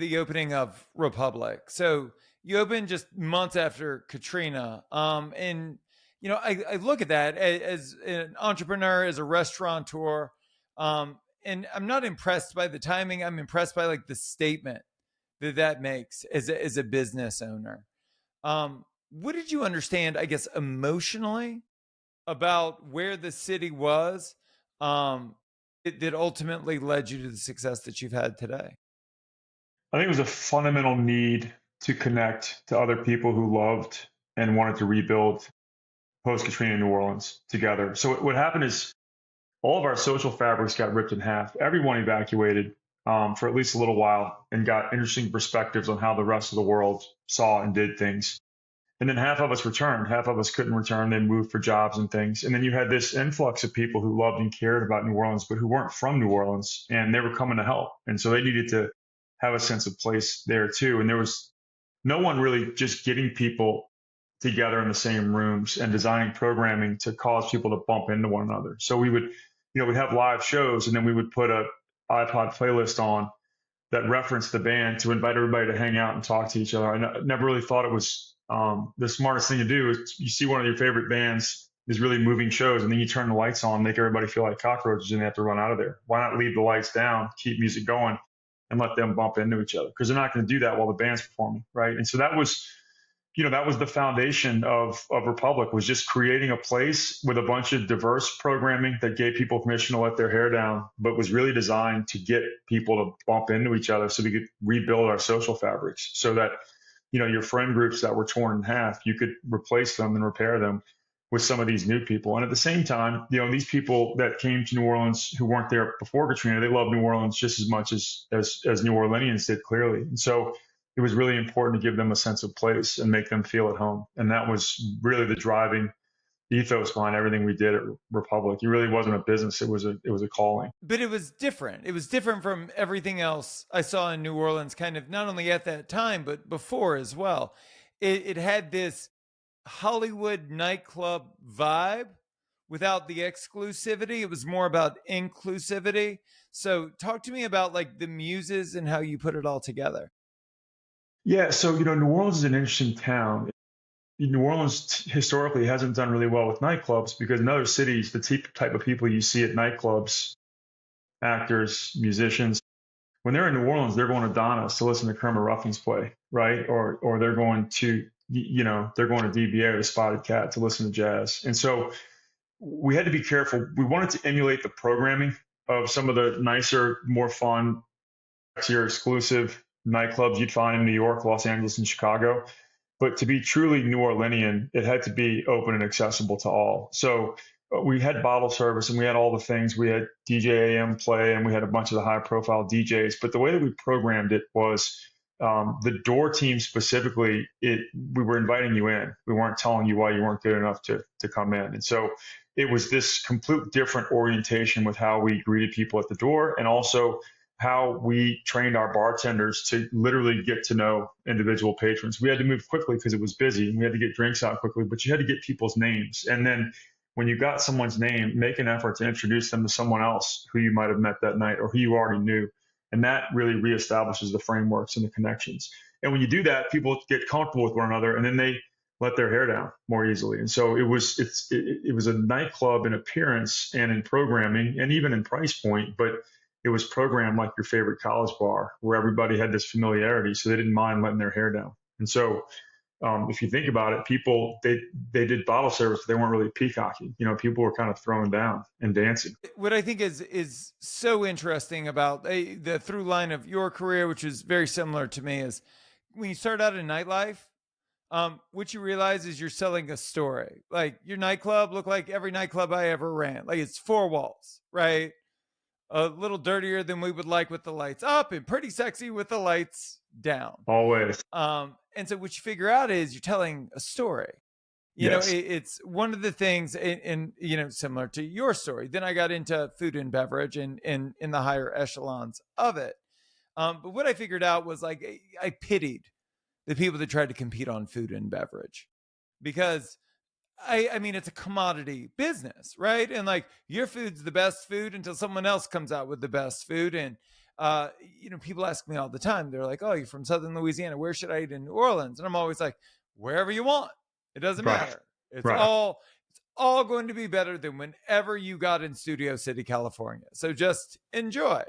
the opening of Republic. So you opened just months after Katrina. And, I look at that as an entrepreneur, as a restaurateur. And I'm not impressed by the timing. I'm impressed by like the statement that makes as a business owner. What did you understand, I guess, emotionally about where the city was that ultimately led you to the success that you've had today? I think it was a fundamental need to connect to other people who loved and wanted to rebuild post Katrina New Orleans together. So what happened is all of our social fabrics got ripped in half. Everyone evacuated for at least a little while and got interesting perspectives on how the rest of the world saw and did things. And then half of us returned, half of us couldn't return. They moved for jobs and things. And then you had this influx of people who loved and cared about New Orleans, but who weren't from New Orleans, and they were coming to help. And so they needed to have a sense of place there too. And there was no one really just getting people together in the same rooms and designing programming to cause people to bump into one another. So we'd have live shows, and then we would put a iPod playlist on that referenced the band to invite everybody to hang out and talk to each other. I never really thought it was the smartest thing to do. Is you see one of your favorite bands is really moving shows, and then you turn the lights on, make everybody feel like cockroaches, and they have to run out of there. Why not leave the lights down, keep music going, and let them bump into each other? Because they're not going to do that while the band's performing, right? And so that was the foundation of Republic, was just creating a place with a bunch of diverse programming that gave people permission to let their hair down, but was really designed to get people to bump into each other so we could rebuild our social fabrics so that, your friend groups that were torn in half, you could replace them and repair them with some of these new people. And at the same time, these people that came to New Orleans who weren't there before Katrina, they love New Orleans just as much as New Orleanians did, clearly. And so it was really important to give them a sense of place and make them feel at home. And that was really the driving ethos behind everything we did at Republic. It really wasn't a business. It was a calling. But it was different. It was different from everything else I saw in New Orleans, kind of not only at that time, but before as well. It had this Hollywood nightclub vibe without the exclusivity. It was more about inclusivity. So talk to me about like the muses and how you put it all together. Yeah. So, New Orleans is an interesting town. New Orleans historically hasn't done really well with nightclubs because in other cities, the type of people you see at nightclubs, actors, musicians, when they're in New Orleans, they're going to Donna's to listen to Kermit Ruffins play, right? Or they're going to, they're going to DBA or the Spotted Cat to listen to jazz. And so we had to be careful. We wanted to emulate the programming of some of the nicer, more fun, sexier, exclusive nightclubs you'd find in New York, Los Angeles, and Chicago. But to be truly New Orleanian, it had to be open and accessible to all. So we had bottle service and we had all the things. We had DJ AM play and we had a bunch of the high profile DJs. But the way that we programmed it was the door team specifically, we were inviting you in. We weren't telling you why you weren't good enough to come in. And so it was this complete different orientation with how we greeted people at the door, and also how we trained our bartenders to literally get to know individual patrons. We had to move quickly because it was busy and we had to get drinks out quickly, but you had to get people's names. And then when you got someone's name, make an effort to introduce them to someone else who you might have met that night or who you already knew. And that really reestablishes the frameworks and the connections. And when you do that, people get comfortable with one another and then they let their hair down more easily. And so it was a nightclub in appearance and in programming and even in price point, but it was programmed like your favorite college bar where everybody had this familiarity, so they didn't mind letting their hair down. And so if you think about it, people, they did bottle service, but they weren't really peacocking. People were kind of throwing down and dancing. What I think is so interesting about the through line of your career, which is very similar to me, is when you start out in nightlife, what you realize is you're selling a story. Like your nightclub looked like every nightclub I ever ran. Like it's four walls, right? A little dirtier than we would like with the lights up and pretty sexy with the lights down. Always. And so what you figure out is you're telling a story. Yes. It's one of the things similar to your story. Then I got into food and beverage and in the higher echelons of it. But what I figured out was like, I pitied the people that tried to compete on food and beverage because I mean, it's a commodity business, right? And like your food's the best food until someone else comes out with the best food. And People ask me all the time. They're like, "Oh, you're from Southern Louisiana. Where should I eat in New Orleans?" And I'm always like, "Wherever you want. It doesn't Right. matter. It's Right. all going to be better than whenever you got in Studio City, California. So just enjoy."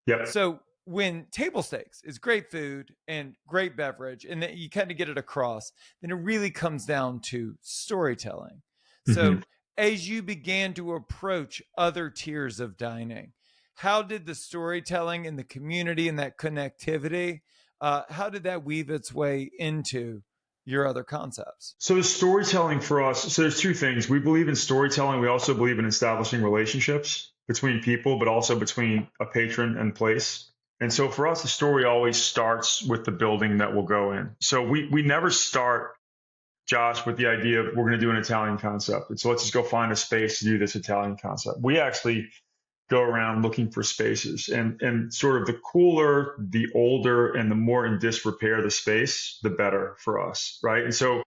Yep. So when table stakes is great food and great beverage, and that you kind of get it across, then it really comes down to storytelling. Hmm. So as you began to approach other tiers of dining, how did the storytelling and the community and that connectivity, how did that weave its way into your other concepts? So the storytelling for us, so there's two things. We believe in storytelling. We also believe in establishing relationships between people, but also between a patron and place. And so for us, the story always starts with the building that we'll go in. So we never start, Josh, with the idea of we're going to do an Italian concept. And so let's just go find a space to do this Italian concept. We actually go around looking for spaces, and sort of the cooler, the older, and the more in disrepair the space, the better for us, right? And so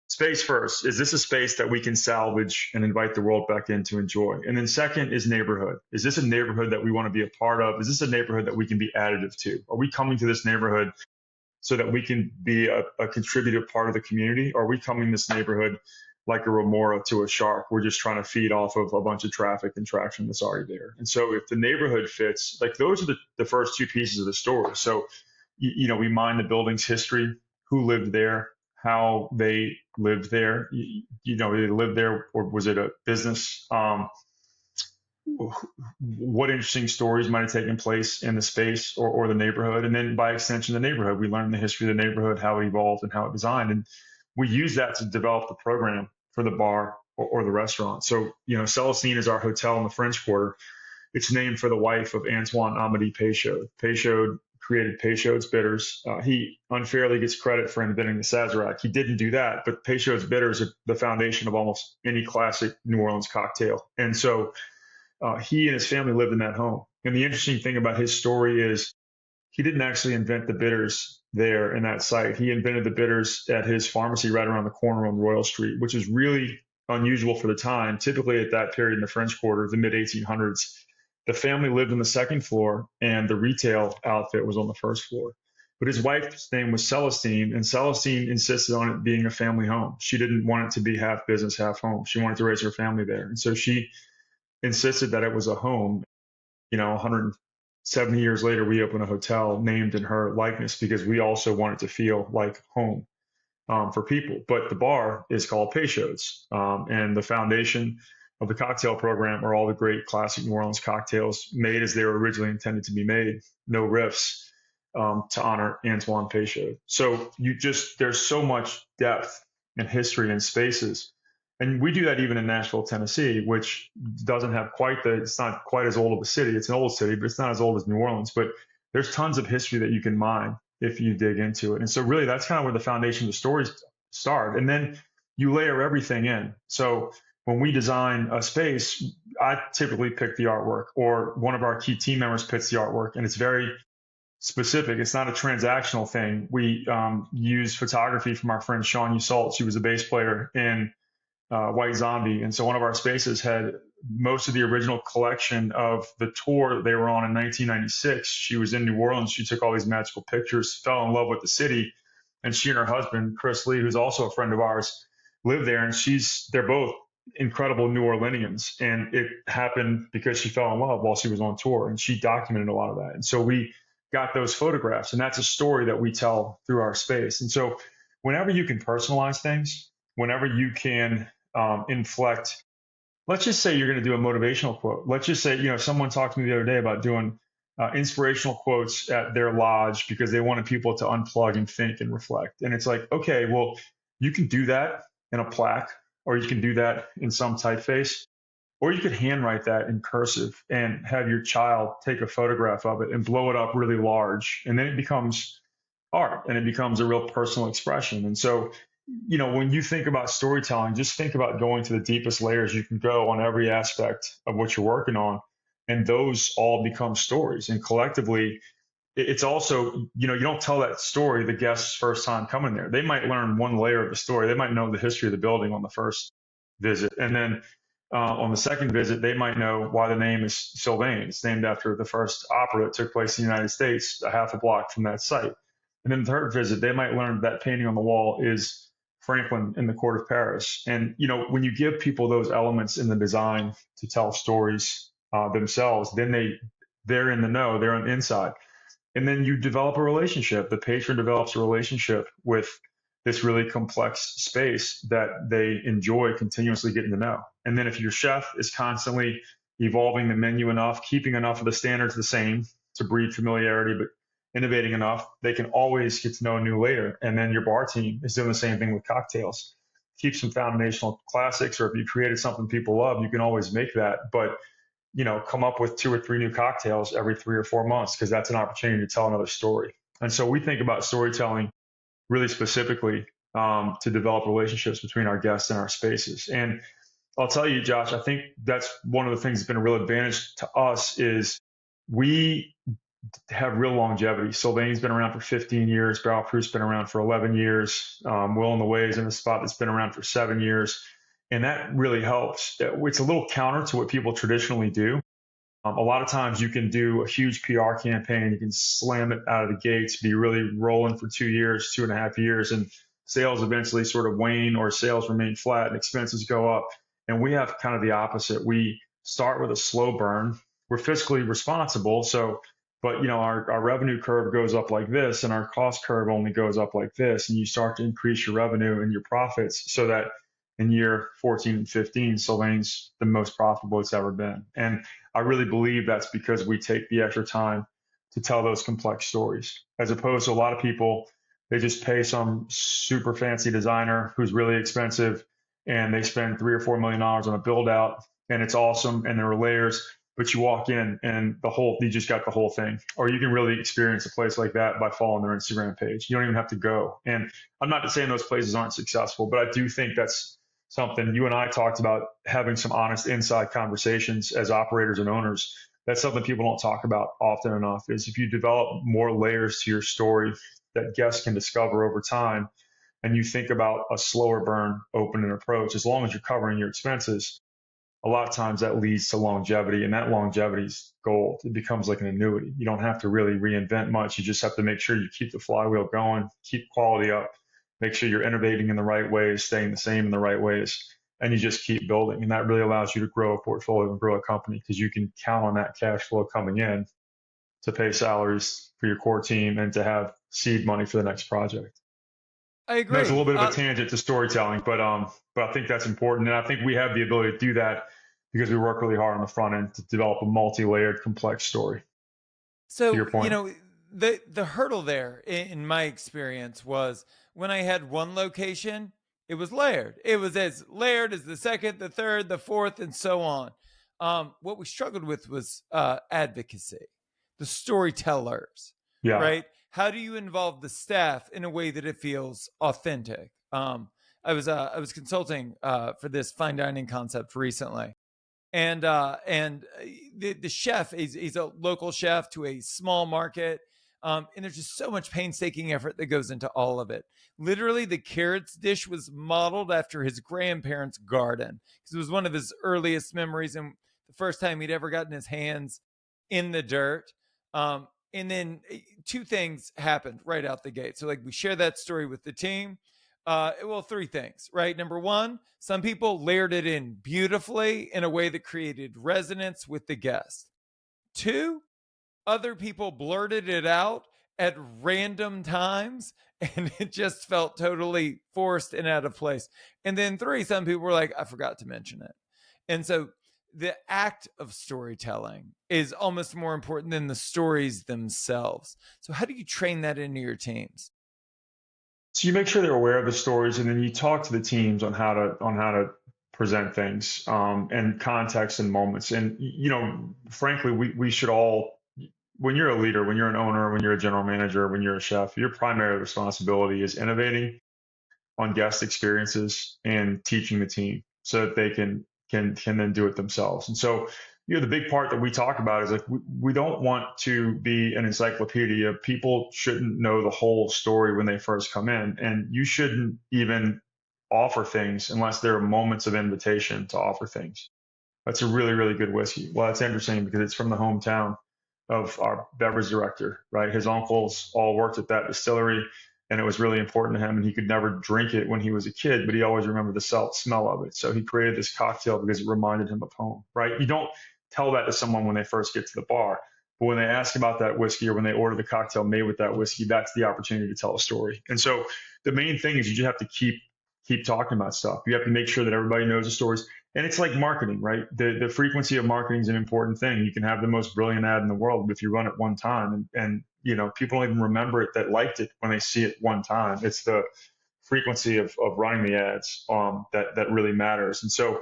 space first, is this a space that we can salvage and invite the world back in to enjoy? And then second is neighborhood. Is this a neighborhood that we want to be a part of? Is this a neighborhood that we can be additive to? Are we coming to this neighborhood so that we can be a contributive part of the community? Or are we coming to this neighborhood like a remora to a shark? We're just trying to feed off of a bunch of traffic and traction that's already there. And so if the neighborhood fits, like those are the first two pieces of the story. So, we mine the building's history, who lived there, how they lived there. They lived there, or was it a business? What interesting stories might have taken place in the space or the neighborhood. And then by extension, the neighborhood. We learn the history of the neighborhood, how it evolved and how it designed. And we use that to develop the program for the bar or the restaurant. So, Celestine is our hotel in the French Quarter. It's named for the wife of Antoine Amédée Peychaud. Peychaud created Peychaud's Bitters. He unfairly gets credit for inventing the Sazerac. He didn't do that, but Peychaud's Bitters are the foundation of almost any classic New Orleans cocktail. And so he and his family lived in that home. And the interesting thing about his story is he didn't actually invent the bitters there in that site. He invented the bitters at his pharmacy right around the corner on Royal Street, which is really unusual for the time. Typically at that period in the French Quarter, the mid 1800s, the family lived on the second floor and the retail outfit was on the first floor. But his wife's name was Celestine, and Celestine insisted on it being a family home. She didn't want it to be half business, half home. She wanted to raise her family there. And so she insisted that it was a home. 170 years later, we opened a hotel named in her likeness because we also want it to feel like home for people. But the bar is called Peychaud's, and the foundation of the cocktail program are all the great classic New Orleans cocktails made as they were originally intended to be made, no riffs, to honor Antoine Peychaud. So there's so much depth and history and spaces. And we do that even in Nashville, Tennessee, which doesn't have it's not quite as old of a city. It's an old city, but it's not as old as New Orleans. But there's tons of history that you can mine if you dig into it. And so really that's kind of where the foundation of the stories start. And then you layer everything in. So when we design a space, I typically pick the artwork, or one of our key team members picks the artwork, and it's very specific. It's not a transactional thing. We use photography from our friend Sean Usault. She was a bass player in White Zombie. And so one of our spaces had most of the original collection of the tour that they were on in 1996. She was in New Orleans. She took all these magical pictures, fell in love with the city. And she and her husband, Chris Lee, who's also a friend of ours, live there. And they're both incredible New Orleanians. And it happened because she fell in love while she was on tour, and she documented a lot of that. And so we got those photographs, and that's a story that we tell through our space. And so whenever you can personalize things, whenever you can inflect, let's just say you're going to do a motivational quote. Let's just say, someone talked to me the other day about doing inspirational quotes at their lodge because they wanted people to unplug and think and reflect. And it's like, okay, well, you can do that in a plaque, or you can do that in some typeface, or you could handwrite that in cursive and have your child take a photograph of it and blow it up really large. And then it becomes art, and it becomes a real personal expression. And so, when you think about storytelling, just think about going to the deepest layers you can go on every aspect of what you're working on. And those all become stories. And collectively, it's also, you don't tell that story the guest's first time coming there. They might learn one layer of the story. They might know the history of the building on the first visit. And then On the second visit, they might know why the name is Sylvain. It's named after the first opera that took place in the United States, a half a block from that site. And then the third visit, they might learn that painting on the wall is Franklin in the court of Paris. And when you give people those elements in the design to tell stories themselves, then they're in the know, they're on the inside. And then you develop a relationship. The patron develops a relationship with this really complex space that they enjoy continuously getting to know. And then if your chef is constantly evolving the menu enough, keeping enough of the standards the same to breed familiarity, but innovating enough, they can always get to know a new layer. And then your bar team is doing the same thing with cocktails. Keep some foundational classics, or if you created something people love, you can always make that. But come up with 2 or 3 new cocktails every 3 or 4 months, because that's an opportunity to tell another story. And so we think about storytelling really specifically to develop relationships between our guests and our spaces. And I'll tell you, Josh, I think that's one of the things that's been a real advantage to us is we have real longevity. Sylvain's been around for 15 years. Barrel Proof's been around for 11 years. Will and the Way is in a spot that's been around for 7 years. And that really helps. It's a little counter to what people traditionally do. A lot of times you can do a huge PR campaign, you can slam it out of the gates, be really rolling for 2 years, 2.5 years, and sales eventually sort of wane or sales remain flat and expenses go up. And we have kind of the opposite. We start with a slow burn. We're fiscally responsible. But our revenue curve goes up like this, and our cost curve only goes up like this. And you start to increase your revenue and your profits so that in year 14 and 15, Sylvain's the most profitable it's ever been. And I really believe that's because we take the extra time to tell those complex stories, as opposed to a lot of people, they just pay some super fancy designer who's really expensive, and they spend $3 or $4 million on a build out, and it's awesome, and there are layers, but you walk in and you just got the whole thing. Or you can really experience a place like that by following their Instagram page. You don't even have to go. And I'm not saying those places aren't successful, but I do think that's something you and I talked about, having some honest inside conversations as operators and owners. That's something people don't talk about often enough, is if you develop more layers to your story that guests can discover over time, and you think about a slower burn open and approach, as long as you're covering your expenses, a lot of times that leads to longevity, and that longevity is gold. It becomes like an annuity. You don't have to really reinvent much. You just have to make sure you keep the flywheel going, keep quality up, make sure you're innovating in the right ways, staying the same in the right ways, and you just keep building. And that really allows you to grow a portfolio and grow a company, because you can count on that cash flow coming in to pay salaries for your core team and to have seed money for the next project. I It's a agree. little bit of a tangent to storytelling, but I think that's important. And I think we have the ability to do that because we work really hard on the front end to develop a multi-layered, complex story. To So, your point. the hurdle there in my experience was when I had one location, it was layered. It was as layered as the second, the third, the fourth, and so on. What we struggled with was advocacy, the storytellers, Yeah. right? How do you involve the staff in a way that it feels authentic? I was consulting for this fine dining concept recently, and the chef is he's a local chef to a small market, and there's just so much painstaking effort that goes into all of it. Literally, the carrots dish was modeled after his grandparents' garden, because it was one of his earliest memories and the first time he'd ever gotten his hands in the dirt. And then two things happened right out the gate. So like we share that story with the team. Well, three things, right? Number one, some people layered it in beautifully in a way that created resonance with the guest. Two, other people blurted it out at random times, and it just felt totally forced and out of place. And then three, some people were like, I forgot to mention it. And so the act of storytelling is almost more important than the stories themselves. So how do you train that into your teams? So you make sure they're aware of the stories, and then you talk to the teams on how to present things, and context and moments. And frankly, we should all, when you're a leader, when you're an owner, when you're a general manager, when you're a chef, your primary responsibility is innovating on guest experiences and teaching the team so that they can then do it themselves. And so, the big part that we talk about is like we don't want to be an encyclopedia. People shouldn't know the whole story when they first come in, and you shouldn't even offer things unless there are moments of invitation to offer things. That's a really, really good whiskey. Well, that's interesting because it's from the hometown of our beverage director, right? His uncles all worked at that distillery, and it was really important to him. And he could never drink it when he was a kid, but he always remembered the smell of it. So he created this cocktail because it reminded him of home, right? You don't tell that to someone when they first get to the bar, but when they ask about that whiskey or when they order the cocktail made with that whiskey, that's the opportunity to tell a story. And so the main thing is you just have to keep talking about stuff. You have to make sure that everybody knows the stories. And it's like marketing, right? The frequency of marketing is an important thing. You can have the most brilliant ad in the world, but if you run it one time and you know, people don't even remember it that liked it when they see it one time. It's the frequency of running the ads that really matters. And so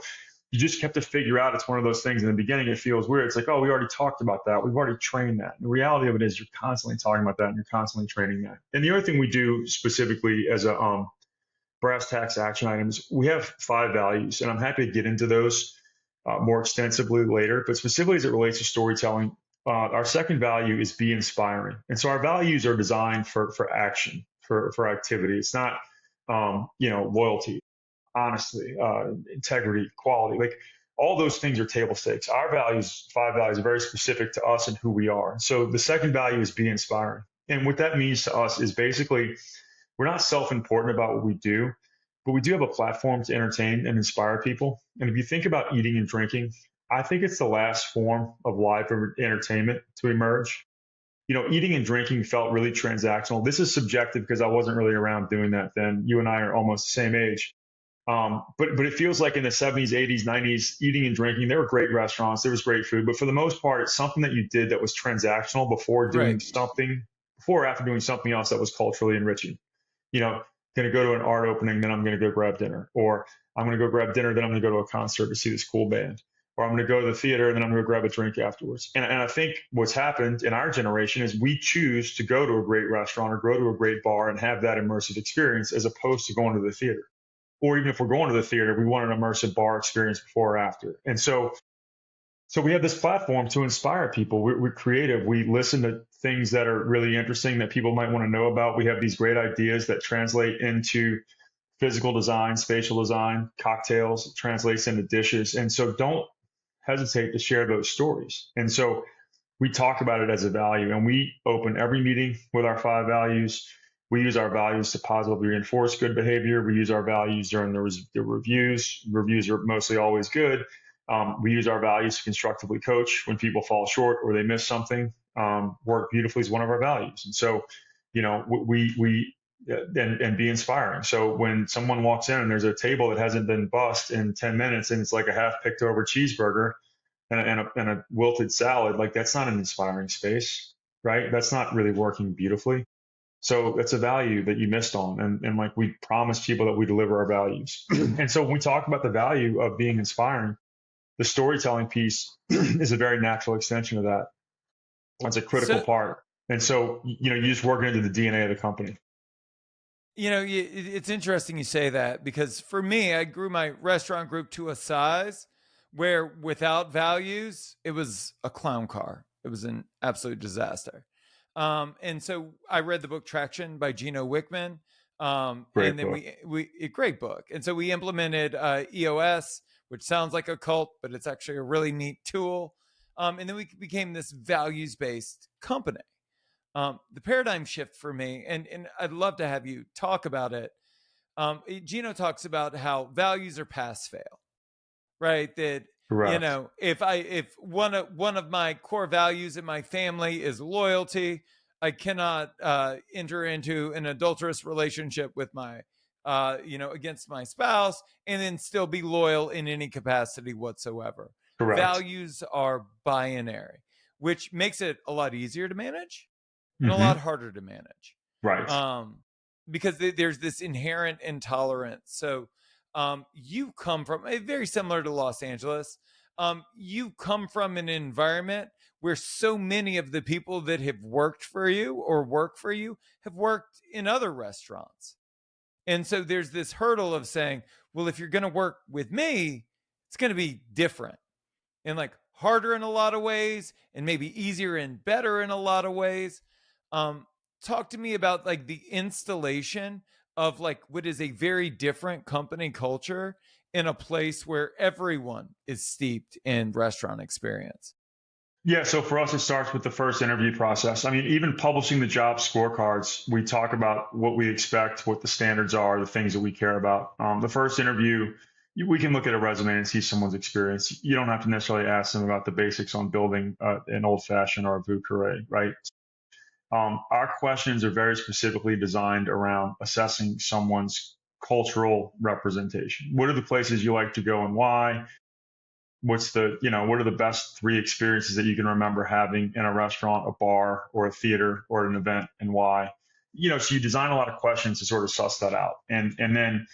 you just have to figure out, it's one of those things in the beginning, it feels weird. It's like, oh, we already talked about that. We've already trained that. And the reality of it is you're constantly talking about that and you're constantly training that. And the other thing we do specifically as a brass tacks action items, we have 5 values, and I'm happy to get into those more extensively later. But specifically as it relates to storytelling, our second value is be inspiring. And so our values are designed for action, for activity. It's not, loyalty, honesty, integrity, quality. Like all those things are table stakes. Our values, 5 values, are very specific to us and who we are. So the second value is be inspiring. And what that means to us is basically we're not self-important about what we do, but we do have a platform to entertain and inspire people. And if you think about eating and drinking, I think it's the last form of live entertainment to emerge. You know, eating and drinking felt really transactional. This is subjective because I wasn't really around doing that then. You and I are almost the same age. But it feels like in the 70s, 80s, 90s, eating and drinking, there were great restaurants, there was great food, but for the most part, it's something that you did that was transactional Right. before or after doing something else that was culturally enriching. You know, going to go to an art opening, then I'm going to go grab dinner, or I'm going to go grab dinner, then I'm going to go to a concert to see this cool band, or I'm going to go to the theater, and then I'm going to grab a drink afterwards. And I think what's happened in our generation is we choose to go to a great restaurant or go to a great bar and have that immersive experience as opposed to going to the theater. Or even if we're going to the theater, we want an immersive bar experience before or after. And so we have this platform to inspire people. We're creative. We listen to things that are really interesting that people might want to know about. We have these great ideas that translate into physical design, spatial design, cocktails, it translates into dishes. And so don't hesitate to share those stories. And so we talk about it as a value, and we open every meeting with our 5 values. We use our values to positively reinforce good behavior. We use our values during the reviews. Reviews are mostly always good. We use our values to constructively coach when people fall short or they miss something. Work beautifully is one of our values. And so, you know, and be inspiring. So when someone walks in and there's a table that hasn't been bussed in 10 minutes and it's like a half picked over cheeseburger and a wilted salad, like that's not an inspiring space, right? That's not really working beautifully. So that's a value that you missed on. And like we promise people that we deliver our values. And so when we talk about the value of being inspiring, the storytelling piece is a very natural extension of that. That's a critical So, part. And so, you know, you just work it into the DNA of the company. it's interesting you say that because for me, I grew my restaurant group to a size where without values, it was a clown car. It was an absolute disaster. And so I read the book Traction by Gino Wickman. And Great then book. a great book. And so we implemented EOS, which sounds like a cult, but it's actually a really neat tool. And then we became this values based company. The paradigm shift for me, and I'd love to have you talk about it. Gino talks about how values are pass fail, right? That Correct. if one of my core values in my family is loyalty, I cannot enter into an adulterous relationship with my against my spouse and then still be loyal in any capacity whatsoever. Correct. Values are binary, which makes it a lot easier to manage and a lot Hmm. harder to manage. Right. Um, because there's this inherent intolerance. So you come from very similar to Los Angeles. You come from an environment where so many of the people that have worked for you or work for you have worked in other restaurants. And so there's this hurdle of saying, well, if you're going to work with me, it's going to be different and like harder in a lot of ways and maybe easier and better in a lot of ways. um Talk to me about like the installation of like what is a very different company culture in a place where everyone is steeped in restaurant experience? Yeah, so for us, it starts with the first interview process. I mean, even publishing the job scorecards, we talk about what we expect, what the standards are, the things that we care about. The first interview, we can look at a resume and see someone's experience. You don't have to necessarily ask them about the basics on building an old fashioned or a vieux carré, right? Our questions are very specifically designed around assessing someone's cultural representation. What are the places you like to go and why? What are the best three experiences that you can remember having in a restaurant, a bar, or a theater, or an event, and why? So you design a lot of questions to sort of suss that out, and then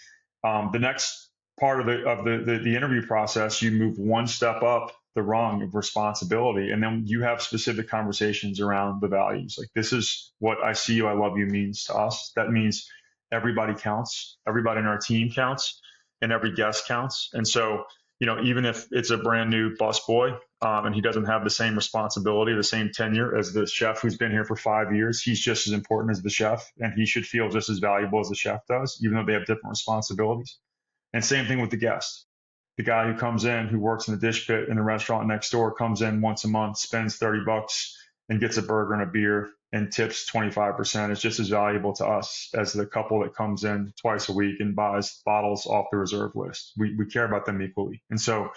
the next part of the interview process, you move one step up the rung of responsibility, and then you have specific conversations around the values. Like, this is what I see you, I love you means to us. That means everybody counts, everybody in our team counts, and every guest counts. And so, even if it's a brand new busboy and he doesn't have the same responsibility, the same tenure as the chef who's been here for 5 years, he's just as important as the chef, and he should feel just as valuable as the chef does, even though they have different responsibilities. And same thing with the guest. The guy who comes in, who works in the dish pit in the restaurant next door, comes in once a month, spends $30 and gets a burger and a beer and tips 25%, is just as valuable to us as the couple that comes in twice a week and buys bottles off the reserve list. We care about them equally. And so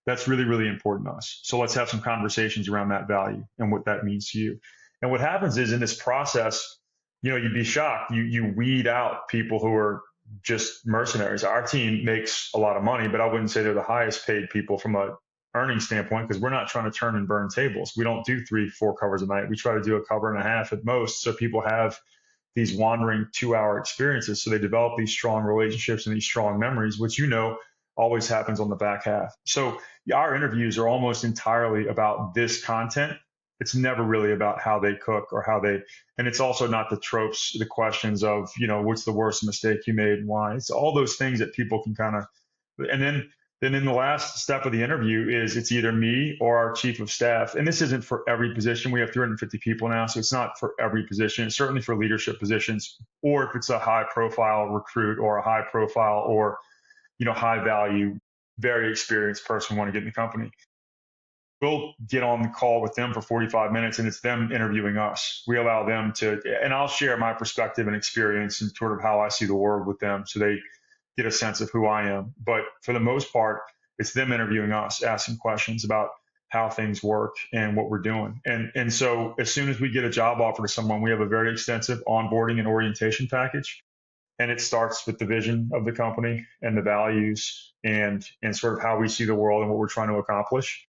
that's really, really important to us. So let's have some conversations around that value and what that means to you. And what happens is, in this process, you'd be shocked. You weed out people who are just mercenaries. Our team makes a lot of money, but I wouldn't say they're the highest paid people from a earning standpoint, because we're not trying to turn and burn tables. We don't do 3-4 covers a night. We try to do a cover and a half at most, so people have these wandering 2-hour experiences, so they develop these strong relationships and these strong memories, which always happens on the back half. So our interviews are almost entirely about this content. It's never really about how they cook or and it's also not the tropes, the questions of, what's the worst mistake you made and why. It's all those things that people can kind of, and then in the last step of the interview it's either me or our chief of staff. And this isn't for every position. We have 350 people now, so it's not for every position. It's certainly for leadership positions, or if it's a high profile recruit or a high profile or, high value, very experienced person we want to get in the company. We'll get on the call with them for 45 minutes, and it's them interviewing us. We allow them to, and I'll share my perspective and experience and sort of how I see the world with them, so they get a sense of who I am. But for the most part, it's them interviewing us, asking questions about how things work and what we're doing. And so as soon as we get a job offer to someone, we have a very extensive onboarding and orientation package. And it starts with the vision of the company and the values and sort of how we see the world and what we're trying to accomplish.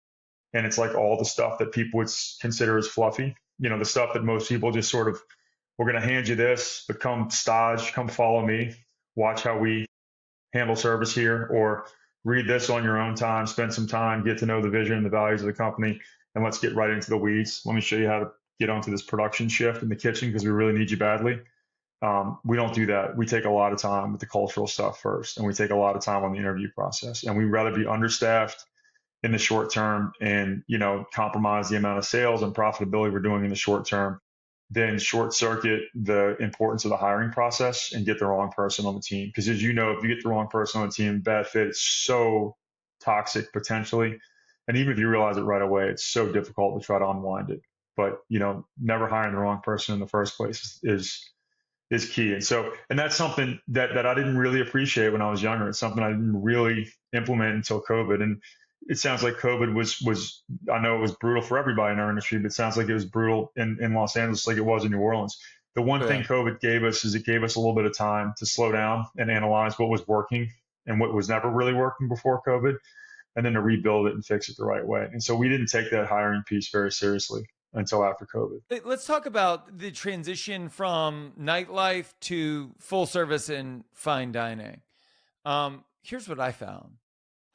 And it's like all the stuff that people would consider as fluffy, the stuff that most people just sort of, we're going to hand you this, but come stage, come follow me, watch how we handle service here, or read this on your own time, spend some time, get to know the vision and the values of the company, and let's get right into the weeds. Let me show you how to get onto this production shift in the kitchen because we really need you badly. We don't do that. We take a lot of time with the cultural stuff first, and we take a lot of time on the interview process. And we'd rather be understaffed in the short term and, compromise the amount of sales and profitability we're doing in the short term than short circuit the importance of the hiring process and get the wrong person on the team. Because as you know, if you get the wrong person on the team, bad fit, it's so toxic potentially. And even if you realize it right away, it's so difficult to try to unwind it. But, never hiring the wrong person in the first place is key. And that's something that I didn't really appreciate when I was younger. It's something I didn't really implement until COVID. And it sounds like COVID was I know it was brutal for everybody in our industry, but it sounds like it was brutal in Los Angeles like it was in New Orleans. The one thing COVID gave us is it gave us a little bit of time to slow down and analyze what was working and what was never really working before COVID, and then to rebuild it and fix it the right way. And so we didn't take that hiring piece very seriously until after COVID. Let's talk about the transition from nightlife to full service and fine dining. Here's what I found.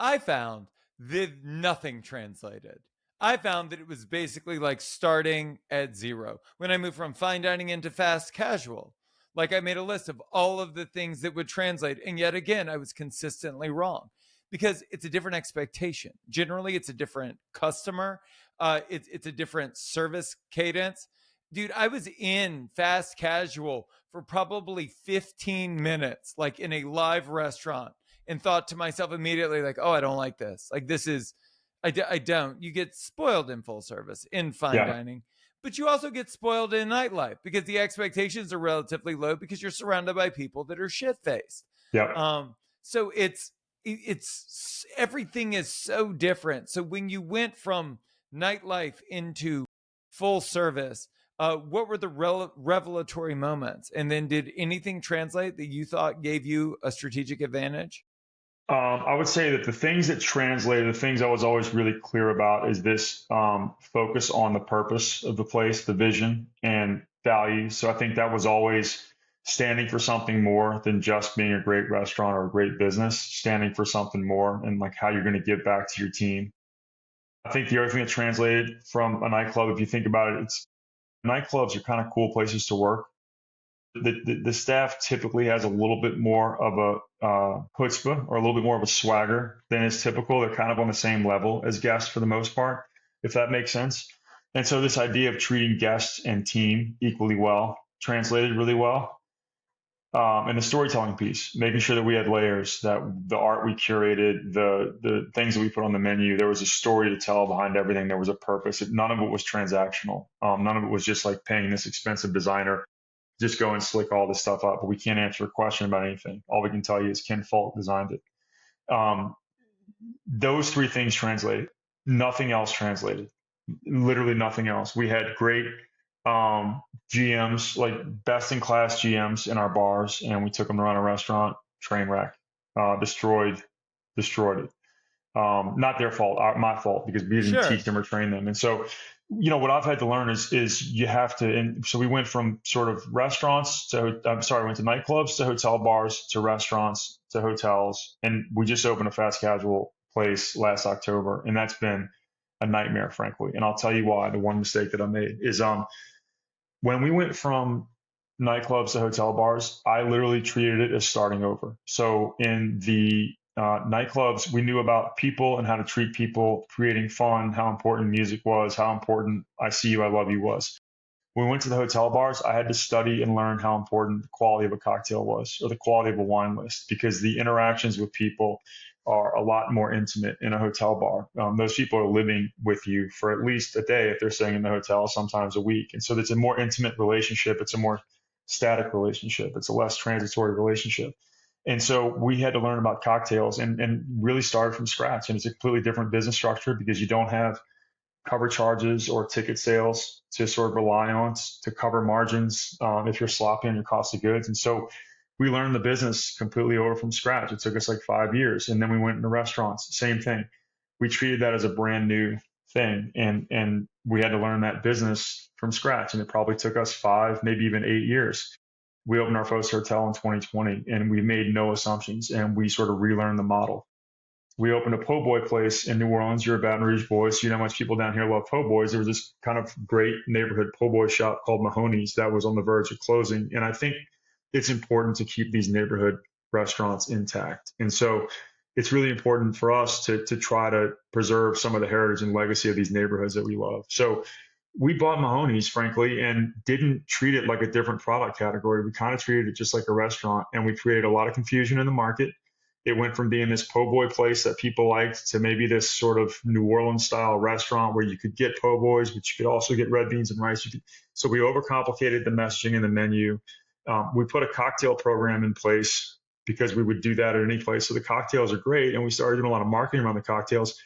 I found that nothing translated. I found that it was basically like starting at zero. When I moved from fine dining into fast casual, like I made a list of all of the things that would translate. And yet again, I was consistently wrong because it's a different expectation. Generally, it's a different customer. It's a different service cadence. Dude, I was in fast casual for probably 15 minutes, like in a live restaurant. and thought to myself immediately, like, oh, I don't like this. Like, this is, I don't. You get spoiled in full service, in fine Yeah. dining, but you also get spoiled in nightlife because the expectations are relatively low because you're surrounded by people that are shit faced. Yeah. So it's everything is so different. So when you went from nightlife into full service, what were the revelatory moments? And then did anything translate that you thought gave you a strategic advantage? I would say that the things that translated, the things I was always really clear about is this focus on the purpose of the place, the vision and values. So I think that was always standing for something more than just being a great restaurant or a great business, standing for something more and like how you're going to give back to your team. I think the other thing that translated from a nightclub, if you think about it, it's nightclubs are kind of cool places to work. The staff typically has a little bit more of a chutzpah or a little bit more of a swagger than is typical. They're kind of on the same level as guests for the most part, if that makes sense. And so this idea of treating guests and team equally well translated really well. And the storytelling piece, making sure that we had layers, that the art we curated, the things that we put on the menu, there was a story to tell behind everything. There was a purpose. None of it was transactional. None of it was just like paying this expensive designer just go and slick all this stuff up, but we can't answer a question about anything. All we can tell you is Ken Falk designed it. Those three things translated. Nothing else translated. Literally nothing else. We had great GMs, like best in class GMs in our bars, and we took them to run a restaurant, train wreck, destroyed it. Not their fault, my fault, because we didn't teach them or train them. And so, what I've had to learn is you have to. And so we went from sort of restaurants to, went to nightclubs to hotel bars to restaurants to hotels, and we just opened a fast casual place last October, and that's been a nightmare, frankly. And I'll tell you why. The one mistake that I made is when we went from nightclubs to hotel bars, I literally treated it as starting over. So in the nightclubs, we knew about people and how to treat people, creating fun, how important music was, how important I see you, I love you was. When we went to the hotel bars, I had to study and learn how important the quality of a cocktail was or the quality of a wine list, because the interactions with people are a lot more intimate in a hotel bar. Those people are living with you for at least a day if they're staying in the hotel, sometimes a week. And so it's a more intimate relationship. It's a more static relationship. It's a less transitory relationship. And so we had to learn about cocktails and really start from scratch. And it's a completely different business structure because you don't have cover charges or ticket sales to sort of rely on to cover margins if you're sloppy on your cost of goods. And so we learned the business completely over from scratch. It took us like 5 years. And then we went into restaurants, same thing. We treated that as a brand new thing. And we had to learn that business from scratch. And it probably took us 5, maybe even 8 years. We opened our first hotel in 2020 and we made no assumptions and we sort of relearned the model. We opened a po' boy place in New Orleans. You're a Baton Rouge boy, so you know how much people down here love po' boys. There was this kind of great neighborhood po' boy shop called Mahoney's that was on the verge of closing. And I think it's important to keep these neighborhood restaurants intact. And so it's really important for us to try to preserve some of the heritage and legacy of these neighborhoods that we love. So we bought Mahoney's, frankly, and didn't treat it like a different product category. We kind of treated it just like a restaurant, and we created a lot of confusion in the market. It went from being this po' boy place that people liked to maybe this sort of New Orleans style restaurant where you could get po' boys, but you could also get red beans and rice. So we overcomplicated the messaging and the menu. We put a cocktail program in place because we would do that at any place. So the cocktails are great, and we started doing a lot of marketing around the cocktails.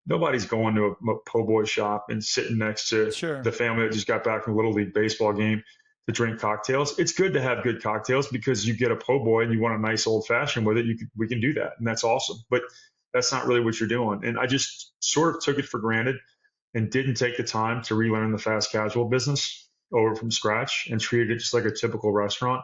Nobody's going to a po' boy shop and sitting next to the family that just got back from a Little League baseball game to drink cocktails. It's good to have good cocktails because you get a po' boy and you want a nice old fashioned with it. We can do that, and that's awesome. But that's not really what you're doing. And I just sort of took it for granted and didn't take the time to relearn the fast casual business over from scratch and treated it just like a typical restaurant.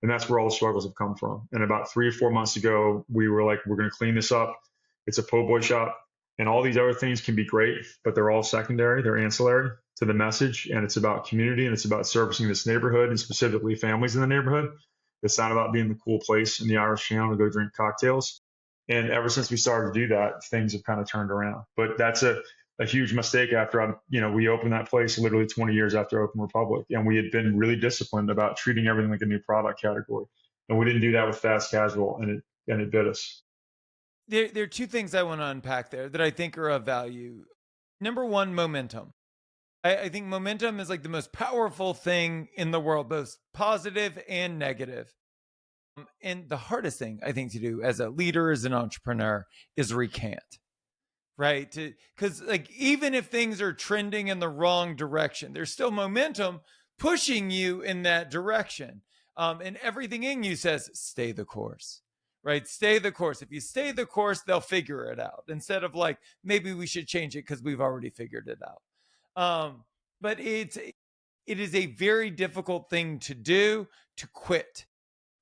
And that's where all the struggles have come from. And about 3 or 4 months ago, we were like, we're going to clean this up. It's a po' boy shop. And all these other things can be great, but they're all secondary. They're ancillary to the message. And it's about community and it's about servicing this neighborhood and specifically families in the neighborhood. It's not about being the cool place in the Irish Channel to go drink cocktails. And ever since we started to do that, things have kind of turned around. But that's a huge mistake after we opened that place literally 20 years after Open Republic. And we had been really disciplined about treating everything like a new product category. And we didn't do that with fast casual, and it bit us. There are two things I want to unpack there that I think are of value. Number one, momentum. I think momentum is like the most powerful thing in the world, both positive and negative. And the hardest thing I think to do as a leader, as an entrepreneur, is recant, right? Because like even if things are trending in the wrong direction, there's still momentum pushing you in that direction. And everything in you says, stay the course, right? Stay the course. If you stay the course, they'll figure it out instead of like, maybe we should change it because we've already figured it out. But it is a very difficult thing to do, to quit,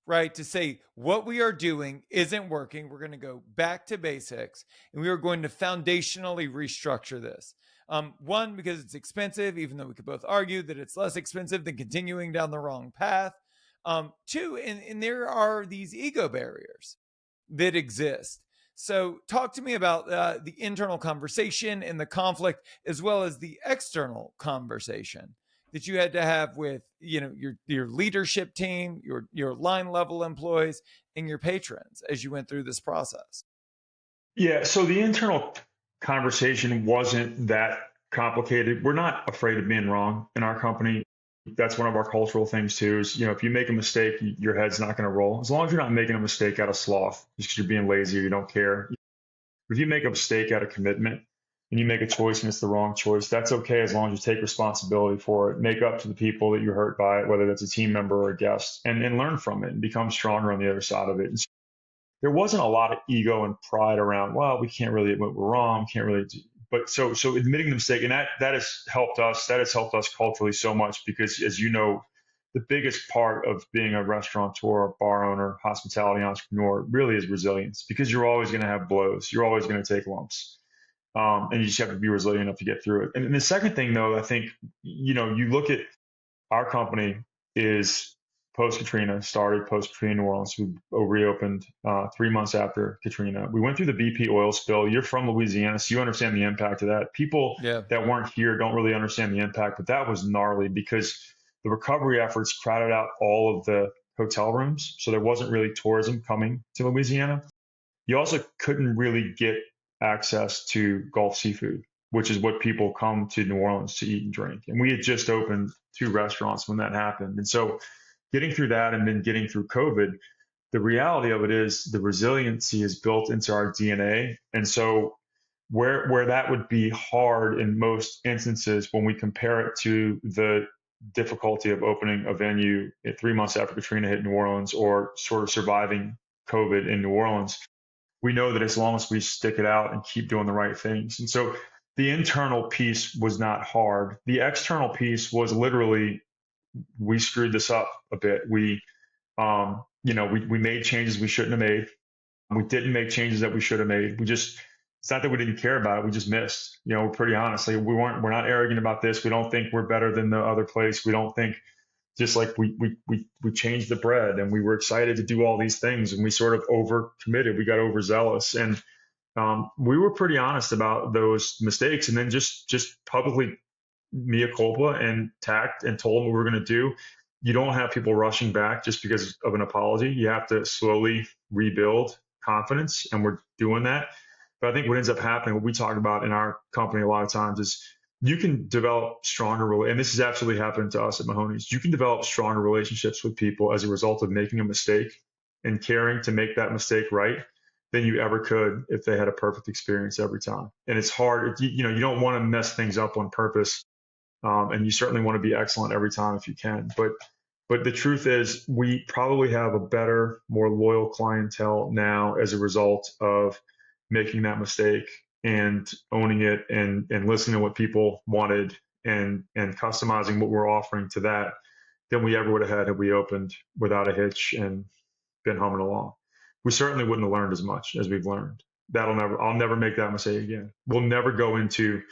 right? To say what we are doing isn't working. We're going to go back to basics and we are going to foundationally restructure this. One, because it's expensive, even though we could both argue that it's less expensive than continuing down the wrong path. Two, and there are these ego barriers that exist. So, talk to me about the internal conversation and the conflict, as well as the external conversation that you had to have with, your leadership team, your line level employees, and your patrons as you went through this process. Yeah. So the internal conversation wasn't that complicated. We're not afraid of being wrong in our company. That's one of our cultural things too. Is if you make a mistake, your head's not going to roll. As long as you're not making a mistake out of sloth, just because you're being lazy or you don't care. If you make a mistake out of commitment and you make a choice and it's the wrong choice, that's okay as long as you take responsibility for it. Make up to the people that you hurt by it, whether that's a team member or a guest, and learn from it and become stronger on the other side of it. And so there wasn't a lot of ego and pride around, well, we can't really admit we're wrong, can't really do. But so admitting the mistake, and that has helped us. That has helped us culturally so much because, as you know, the biggest part of being a restaurateur, bar owner, hospitality entrepreneur really is resilience because you're always going to have blows. You're always going to take lumps. And you just have to be resilient enough to get through it. And the second thing, though, I think, you look at our company is post Katrina, started post Katrina New Orleans. We reopened 3 months after Katrina. We went through the BP oil spill. You're from Louisiana, so you understand the impact of that. People Yeah. that weren't here don't really understand the impact, but that was gnarly because the recovery efforts crowded out all of the hotel rooms. So there wasn't really tourism coming to Louisiana. You also couldn't really get access to Gulf seafood, which is what people come to New Orleans to eat and drink. And we had just opened 2 restaurants when that happened. And so getting through that and then getting through COVID, the reality of it is the resiliency is built into our DNA. And so where that would be hard in most instances when we compare it to the difficulty of opening a venue 3 months after Katrina hit New Orleans or sort of surviving COVID in New Orleans, we know that as long as we stick it out and keep doing the right things. And so the internal piece was not hard. The external piece was literally, we screwed this up a bit. We made changes we shouldn't have made. We didn't make changes that we should have made. It's not that we didn't care about it. We just missed. We're pretty honest. Like we're not arrogant about this. We don't think we're better than the other place. We don't think, just like we changed the bread and we were excited to do all these things and we sort of overcommitted. We got overzealous and we were pretty honest about those mistakes and then just publicly mea culpa and tact and told them what we were going to do. You don't have people rushing back just because of an apology. You have to slowly rebuild confidence, and we're doing that. But I think what ends up happening, what we talk about in our company a lot of times, is you can develop stronger, and this has absolutely happened to us at Mahoney's. You can develop stronger relationships with people as a result of making a mistake and caring to make that mistake right than you ever could if they had a perfect experience every time. And it's hard. You don't want to mess things up on purpose. And you certainly want to be excellent every time if you can. But the truth is, we probably have a better, more loyal clientele now as a result of making that mistake and owning it and listening to what people wanted and customizing what we're offering to that than we ever would have had we opened without a hitch and been humming along. We certainly wouldn't have learned as much as we've learned. I'll never make that mistake again. We'll never go into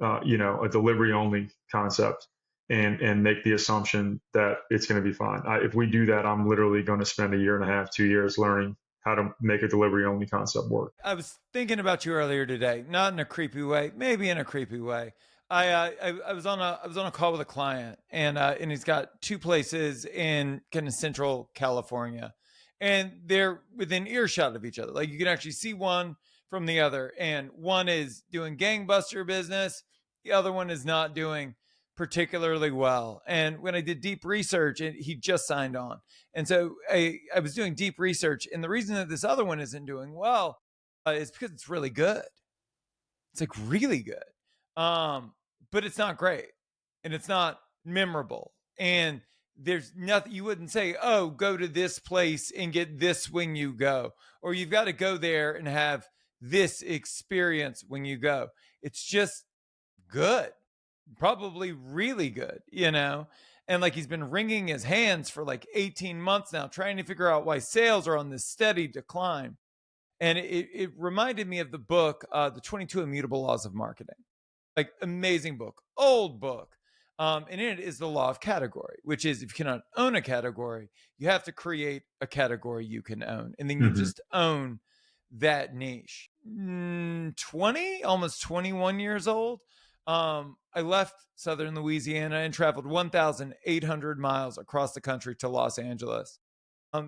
a delivery only concept and make the assumption that it's going to be fine. If we do that, I'm literally going to spend a year and a half, 2 years learning how to make a delivery only concept work. I was thinking about you earlier today, not in a creepy way, maybe in a creepy way. I was on a call with a client, and he's got two places in kind of central California, and they're within earshot of each other. Like you can actually see one from the other, and one is doing gangbuster business, the other one is not doing particularly well. And when I did deep research, and he just signed on, and so I was doing deep research, and the reason that this other one isn't doing well is because it's really good. It's like really good. Um, but it's not great and it's not memorable. And there's nothing you wouldn't say, oh, go to this place and get this when you go, or you've got to go there and have this experience when you go. It's just good, probably really good, you know? And like he's been wringing his hands for like 18 months now, trying to figure out why sales are on this steady decline. And it reminded me of the book, The 22 Immutable Laws of Marketing. Like, amazing book, old book. And in it is the law of category, which is if you cannot own a category, you have to create a category you can own. And then you just own that niche. 20, almost 21 years old. I left Southern Louisiana and traveled 1,800 miles across the country to Los Angeles.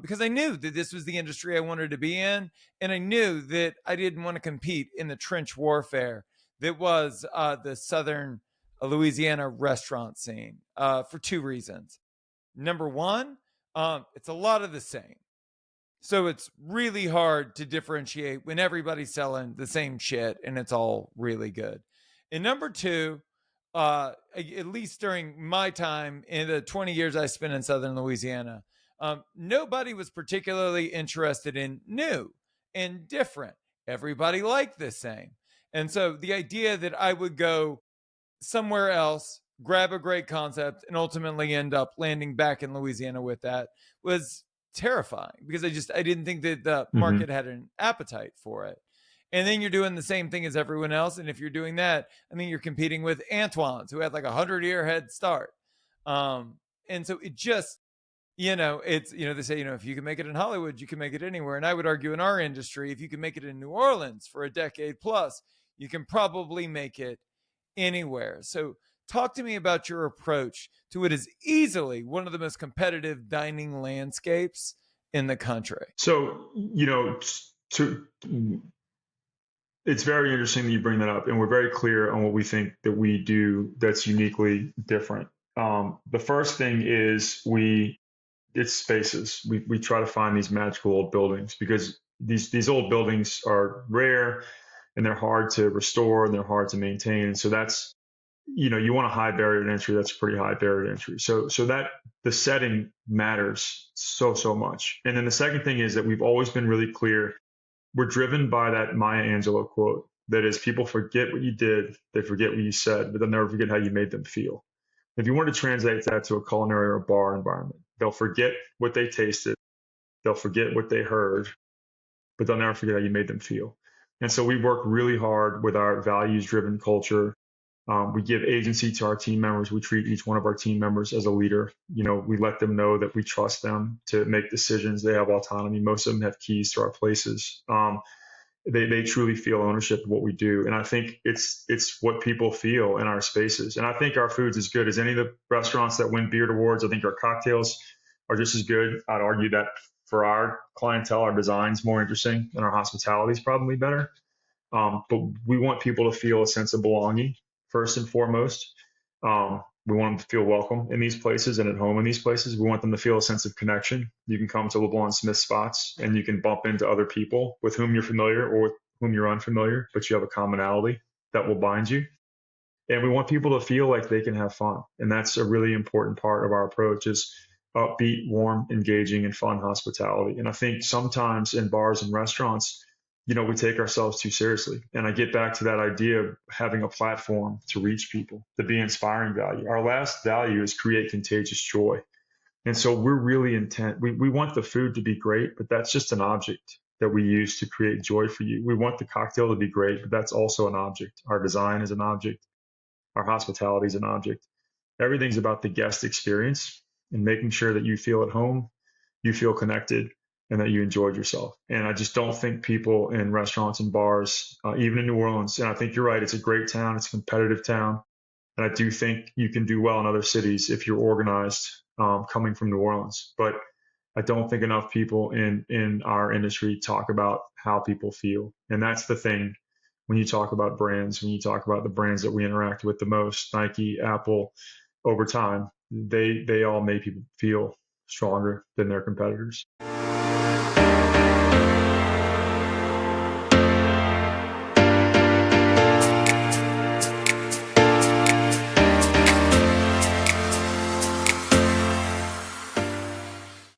Because I knew that this was the industry I wanted to be in. And I knew that I didn't want to compete in the trench warfare that was the Southern Louisiana restaurant scene for two reasons. Number one, it's a lot of the same. So it's really hard to differentiate when everybody's selling the same shit and it's all really good. And number two, at least during my time in the 20 years I spent in Southern Louisiana, nobody was particularly interested in new and different. Everybody liked the same. And so the idea that I would go somewhere else, grab a great concept, and ultimately end up landing back in Louisiana with that was terrifying because I didn't think that the market had an appetite for it. And then you're doing the same thing as everyone else. And if you're doing that, I mean, you're competing with Antoine's, who had like 100-year head start. And so it just, it's, they say, if you can make it in Hollywood, you can make it anywhere. And I would argue in our industry, if you can make it in New Orleans for a decade plus, you can probably make it anywhere. So talk to me about your approach to what is easily one of the most competitive dining landscapes in the country. So, it's very interesting that you bring that up, and we're very clear on what we think that we do that's uniquely different. The first thing is it's spaces. We try to find these magical old buildings because these old buildings are rare and they're hard to restore and they're hard to maintain. And so that's, you want a high barrier to entry. That's a pretty high barrier to entry. So that the setting matters so much. And then the second thing is that we've always been really clear. We're driven by that Maya Angelou quote. That is, people forget what you did, they forget what you said, but they'll never forget how you made them feel. If you wanted to translate that to a culinary or a bar environment, they'll forget what they tasted, they'll forget what they heard, but they'll never forget how you made them feel. And so we work really hard with our values-driven culture. We give agency to our team members. We treat each one of our team members as a leader. We let them know that we trust them to make decisions. They have autonomy. Most of them have keys to our places. They truly feel ownership of what we do. And I think it's what people feel in our spaces. And I think our food's as good as any of the restaurants that win Beard Awards. I think our cocktails are just as good. I'd argue that for our clientele, our design's more interesting and our hospitality is probably better. But we want people to feel a sense of belonging first and foremost. We want them to feel welcome in these places and at home in these places. We want them to feel a sense of connection. You can come to LeBlanc Smith spots and you can bump into other people with whom you're familiar or with whom you're unfamiliar, but you have a commonality that will bind you. And we want people to feel like they can have fun. And that's a really important part of our approach is upbeat, warm, engaging, and fun hospitality. And I think sometimes in bars and restaurants, we take ourselves too seriously. And I get back to that idea of having a platform to reach people, to be inspiring value. Our last value is create contagious joy. And so we're really intent. We want the food to be great, but that's just an object that we use to create joy for you. We want the cocktail to be great, but that's also an object. Our design is an object. Our hospitality is an object. Everything's about the guest experience and making sure that you feel at home, you feel connected, and that you enjoyed yourself. And I just don't think people in restaurants and bars, even in New Orleans, and I think you're right, it's a great town, it's a competitive town. And I do think you can do well in other cities if you're organized coming from New Orleans. But I don't think enough people in our industry talk about how people feel. And that's the thing when you talk about brands, when you talk about the brands that we interact with the most, Nike, Apple, over time, they all make people feel stronger than their competitors.